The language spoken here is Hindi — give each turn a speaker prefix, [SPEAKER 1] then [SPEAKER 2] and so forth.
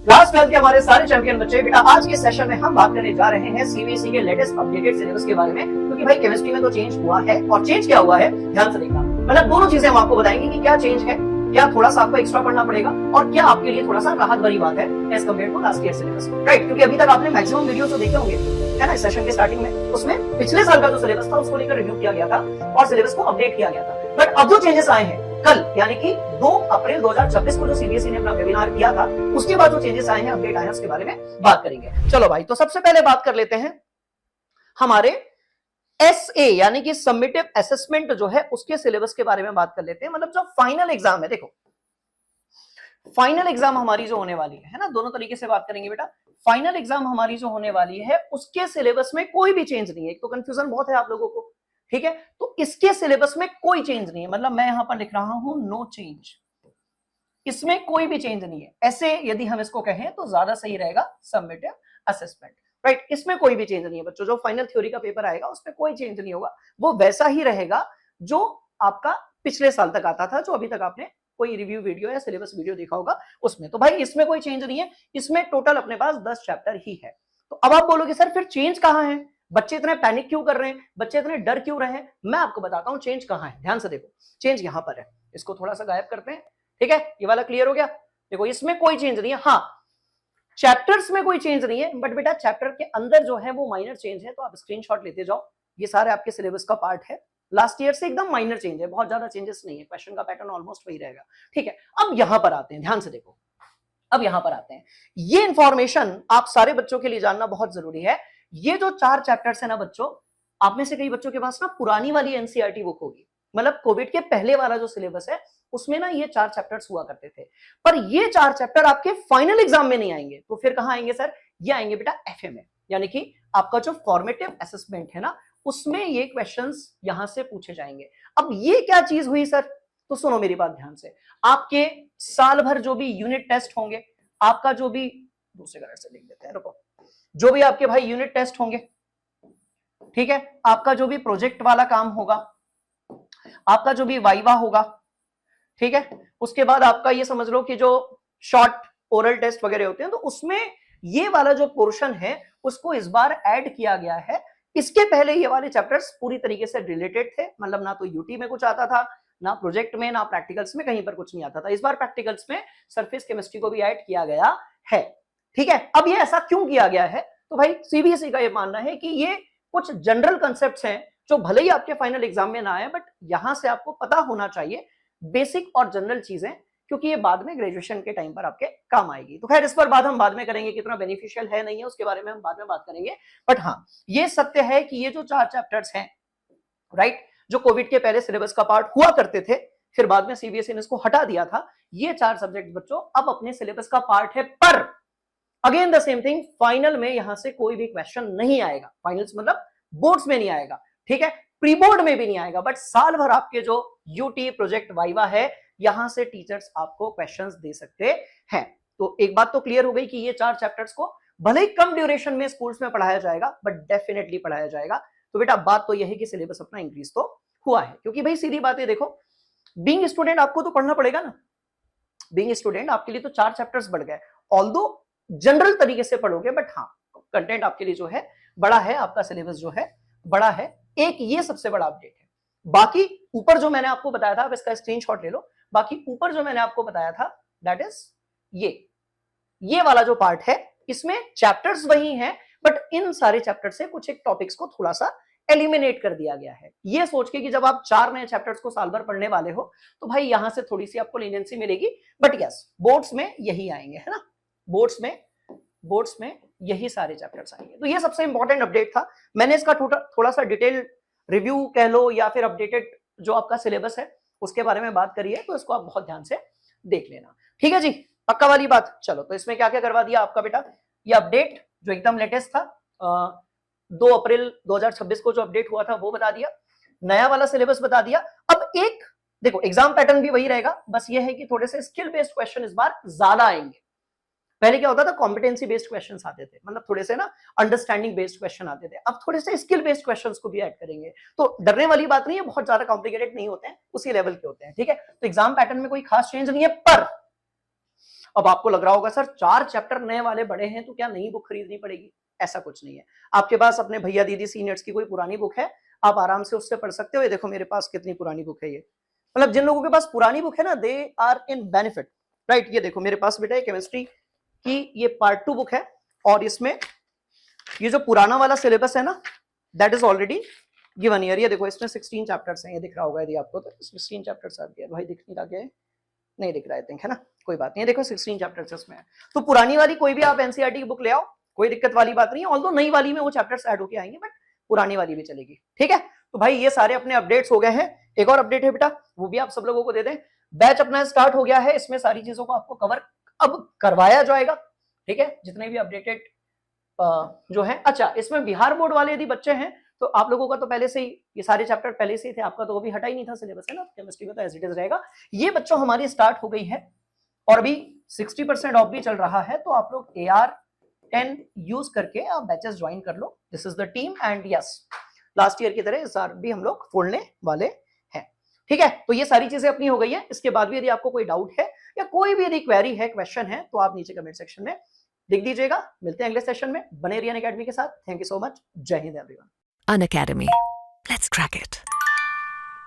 [SPEAKER 1] क्लास 12 के हमारे सारे चैंपियन बच्चे, बेटा आज के सेशन में हम बात करने जा रहे हैं सीबीएसई के लेटेस्ट अपडेटेड सिलेबस के बारे में, क्योंकि भाई केमिस्ट्री में तो चेंज हुआ है। और चेंज क्या हुआ है ध्यान से देखना, मतलब दोनों चीजें हम आपको बताएंगे कि क्या चेंज है, क्या थोड़ा सा आपको एक्स्ट्रा पढ़ना पड़ेगा और क्या आपके लिए थोड़ा सा राहत भरी बात है as compare to last year syllabus, right. क्योंकि अभी तक आपने मैक्सिमम वीडियो तो देखे होंगे, है ना, इस सेशन के स्टार्टिंग में उसमें पिछले साल का जो सिलेबस था उसको लेकर रिव्यू किया गया था और सिलेबस को अपडेट किया गया था। बट अब जो चेंजेस आए हैं कल यानी कि 2 अप्रैल 2026 को जो सीबीएसई ने अपना वेबिनार किया था, उसके बाद जो चेंजेस आए हैं, अपडेट आए हैं, उसके बारे में बात करेंगे। चलो भाई, तो सबसे पहले बात कर लेते हैं हमारे एसए यानी कि सबमिटिव असेसमेंट जो है उसके सिलेबस के बारे में बात कर लेते हैं। मतलब जो फाइनल एग्जाम है, देखो फाइनल एग्जाम हमारी जो होने वाली है ना, दोनों तरीके से बात करेंगे बेटा। फाइनल एग्जाम हमारी जो होने वाली है उसके सिलेबस में कोई भी चेंज नहीं है। एक तो कंफ्यूजन बहुत है आप लोगों को, ठीक है, तो इसके सिलेबस में कोई चेंज नहीं है, मतलब मैं यहां पर लिख रहा हूं नो चेंज, इसमें कोई भी चेंज नहीं है। ऐसे यदि हम इसको कहें तो ज्यादा सही रहेगा सबमिटिव असेसमेंट, राइट। इसमें कोई भी चेंज नहीं है बच्चों, जो फाइनल थ्योरी का पेपर आएगा उसमें कोई चेंज नहीं होगा, वो वैसा ही रहेगा जो आपका पिछले साल तक आता था, जो अभी तक आपने कोई रिव्यू वीडियो या सिलेबस वीडियो देखा होगा उसमें। तो भाई इसमें कोई चेंज नहीं है, इसमें टोटल अपने पास 10 चैप्टर ही है। तो अब आप बोलोगे सर फिर चेंज कहां है, बच्चे इतने पैनिक क्यों कर रहे हैं, बच्चे इतने डर क्यों रहे हैं। मैं आपको बताता हूं चेंज कहां है, ध्यान से देखो। चेंज यहां पर है, इसको थोड़ा सा गायब करते हैं, ठीक है, ये वाला क्लियर हो गया। देखो इसमें कोई चेंज नहीं है, हाँ चैप्टर्स में कोई चेंज नहीं है, बट बेटा चैप्टर के अंदर जो है वो माइनर चेंज है, तो आप स्क्रीनशॉट लेते जाओ। ये सारे आपके सिलेबस का पार्ट है, लास्ट ईयर से एकदम माइनर चेंज है, बहुत ज्यादा चेंजेस नहीं है, क्वेश्चन का पैटर्न ऑलमोस्ट वही रहेगा, ठीक है। अब यहां पर आते हैं, ध्यान से देखो, अब यहां पर आते हैं, ये इंफॉर्मेशन आप सारे बच्चों के लिए जानना बहुत जरूरी है। ये जो 4 चैप्टर्स है ना बच्चों, आप में से कई बच्चों के पास ना पुरानी वाली एनसीईआरटी बुक होगी, मतलब कोविड के पहले वाला जो सिलेबस है उसमें ना ये 4 चैप्टर्स हुआ करते थे, पर ये 4 चैप्टर आपके फाइनल एग्जाम में नहीं आएंगे। तो फिर कहां आएंगे सर, ये आएंगे बेटा एफए में, यानी कि आपका जो फॉर्मेटिव असेसमेंट है ना उसमें ये क्वेश्चंस यहां से पूछे जाएंगे। अब ये क्या चीज हुई सर, तो सुनो मेरी बात ध्यान से। आपके साल भर जो भी यूनिट टेस्ट होंगे, आपका जो भी, दूसरे कलर से लिख देते हैं, रुको, जो भी आपके भाई यूनिट टेस्ट होंगे, ठीक है, आपका जो भी प्रोजेक्ट वाला काम होगा, आपका जो भी वाइवा होगा, ठीक है, उसके बाद आपका ये समझ लो कि जो शॉर्ट ओरल टेस्ट वगैरह होते हैं, तो उसमें ये वाला जो पोर्शन है उसको इस बार ऐड किया गया है। इसके पहले ये वाले चैप्टर्स पूरी तरीके से रिलेटेड थे, मतलब ना तो यूटी में कुछ आता था, ना प्रोजेक्ट में, ना प्रैक्टिकल्स में, कहीं पर कुछ नहीं आता था। इस बार प्रैक्टिकल्स में सरफेस केमिस्ट्री को भी ऐड किया गया है, ठीक है। अब ये ऐसा क्यों किया गया है, तो भाई सीबीएसई का ये मानना है कि ये कुछ जनरल कंसेप्ट्स हैं जो भले ही आपके फाइनल एग्जाम में ना आए, बट यहां से आपको पता होना चाहिए बेसिक और जनरल चीजें, क्योंकि ये बाद में ग्रेजुएशन के टाइम पर आपके काम आएगी। तो खैर इस पर बात हम बाद में करेंगे, कितना बेनिफिशियल है नहीं है उसके बारे में हम बाद में बात करेंगे। बट हाँ ये सत्य है कि ये जो 4 चैप्टर्स हैं, राइट, जो कोविड के पहले सिलेबस का पार्ट हुआ करते थे, फिर बाद में सीबीएसई ने इसको हटा दिया था, ये 4 सब्जेक्ट बच्चों अब अपने सिलेबस का पार्ट है। पर again the same thing, final में यहां से कोई भी क्वेश्चन नहीं आएगा, फाइनल्स मतलब बोर्ड्स में नहीं आएगा, ठीक है, प्री बोर्ड में भी नहीं आएगा, बट साल भर आपके जो यूटी प्रोजेक्ट वाइवा है यहां से टीचर्स आपको क्वेश्चंस दे सकते हैं। तो एक बात तो क्लियर हो गई कि ये 4 चैप्टर्स को भले ही कम ड्यूरेशन में स्कूल्स में पढ़ाया जाएगा, बट डेफिनेटली पढ़ाया जाएगा। तो बेटा बात तो यह है कि सिलेबस अपना इंक्रीज तो हुआ है, क्योंकि भाई सीधी बात है, देखो बीइंग स्टूडेंट आपको तो पढ़ना पड़ेगा ना, बीइंग स्टूडेंट आपके लिए तो 4 चैप्टर्स बढ़ गए, ऑल्दो जनरल तरीके से पढ़ोगे, बट हाँ कंटेंट आपके लिए जो है बड़ा है, आपका सिलेबस जो है बड़ा है। एक ये सबसे बड़ा अपडेट है। बाकी ऊपर जो मैंने आपको बताया था, आप इसका स्क्रीनशॉट ले लो, बाकी ऊपर जो मैंने आपको बताया था दैट इज ये वाला जो पार्ट है, इसमें चैप्टर्स वही हैं, बट इन सारे चैप्टर से कुछ एक टॉपिक्स को थोड़ा सा एलिमिनेट कर दिया गया है, ये सोच के कि जब आप 4 नए चैप्टर्स को साल भर पढ़ने वाले हो तो भाई यहां से थोड़ी सी आपको लीनियंसी मिलेगी। बट यस बोर्ड्स में यही आएंगे, है ना, बोर्ड्स में यही सारे चैप्टर्स आएंगे। तो ये सबसे इंपॉर्टेंट अपडेट था। मैंने इसका थोड़ा सा डिटेल रिव्यू कह लो या फिर अपडेटेड जो आपका सिलेबस है उसके बारे में बात करिए, तो इसको आप बहुत ध्यान से देख लेना, ठीक है जी, पक्का वाली बात। चलो तो इसमें क्या क्या करवा दिया आपका बेटा, ये अपडेट जो एकदम लेटेस्ट था 2 अप्रैल 2026 को जो अपडेट हुआ था वो बता दिया, नया वाला सिलेबस बता दिया। अब एक देखो एग्जाम पैटर्न भी वही रहेगा, बस ये है कि थोड़े से स्किल बेस्ड क्वेश्चन इस बार ज्यादा आएंगे। पहले क्या होता था, कॉम्पिटेंसी बेस्ड क्वेश्चंस आते थे, मतलब थोड़े से ना अंडरस्टैंडिंग बेस्ड क्वेश्चन आते थे, अब थोड़े से स्किल बेस्ड क्वेश्चंस को भी ऐड करेंगे। तो डरने वाली बात नहीं है, बहुत ज्यादा कॉम्प्लिकेटेड नहीं होते हैं, उसी लेवल के होते हैं, ठीक है। तो एग्जाम पैटर्न में कोई खास चेंज नहीं है, पर अब आपको लग रहा होगा सर 4 चैप्टर नए वाले बड़े हैं तो क्या नई बुक खरीदनी पड़ेगी? ऐसा कुछ नहीं है। आपके पास अपने भैया दीदी सीनियर्स की कोई पुरानी बुक है, आप आराम से उससे पढ़ सकते हो। ये देखो मेरे पास कितनी पुरानी बुक है ये। मतलब जिन लोगों के पास पुरानी बुक है ना, they are in benefit, right. ये देखो मेरे पास बेटा केमिस्ट्री की ये पार्ट 2 बुक है और इसमें ये जो पुराना वाला सिलेबस है ना, that is already given year. ये देखो इसमें 16 चैप्टर्स हैं, ये दिख रहा होगा यदि आपको, तो 16 चैप्टर्स आ गया भाई, दिख नहीं रहा क्या है? नहीं दिख रहा है, थिंक, है ना, कोई बात नहीं है। देखो 16 चैप्टर्स इसमें है, तो पुरानी वाली कोई भी आप एनसीईआरटी की बुक ले आओ, कोई दिक्कत वाली बात नहीं है। ऑल्दो नई वाली में वो चैप्टर्स ऐड होके आएंगे, बट पुरानी वाली भी चलेगी, ठीक है। तो भाई ये सारे अपने अपडेट्स हो गए हैं। एक और अपडेट है बेटा, वो भी आप सब लोगों को दे दें। बैच अपना स्टार्ट हो गया है, इसमें सारी चीजों को आपको कवर अब करवाया जाएगा, ठीक है, जितने भी अपडेटेड जो है। अच्छा, इसमें बिहार बोर्ड वाले यदि बच्चे हैं तो आप लोगों का तो पहले से ही ये सारे चैप्टर पहले से ही थे, आपका तो वो भी हटा ही नहीं था सिलेबस, है ना, केमिस्ट्री में तो एज इट इज रहेगा। ये बच्चों हमारी स्टार्ट हो गई है और अभी 60% ऑफ भी चल रहा है, तो आप लोग AR10 यूज करके आप बैचेस ज्वाइन कर लो। This is the team and yes, last year की तरह इस बार भी हम लोग फोड़ने वाले हैं, ठीक है। तो ये सारी चीजें अपनी हो गई है। इसके बाद भी यदि आपको कोई डाउट है या कोई भी यदि क्वेरी है, क्वेश्चन है, तो आप नीचे कमेंट सेक्शन में लिख दीजिएगा। मिलते हैं अगले सेशन में, बने रहिए अनअकैडमी के साथ। थैंक यू सो मच, जय Hind everyone.
[SPEAKER 2] Unacademy. Let's crack it.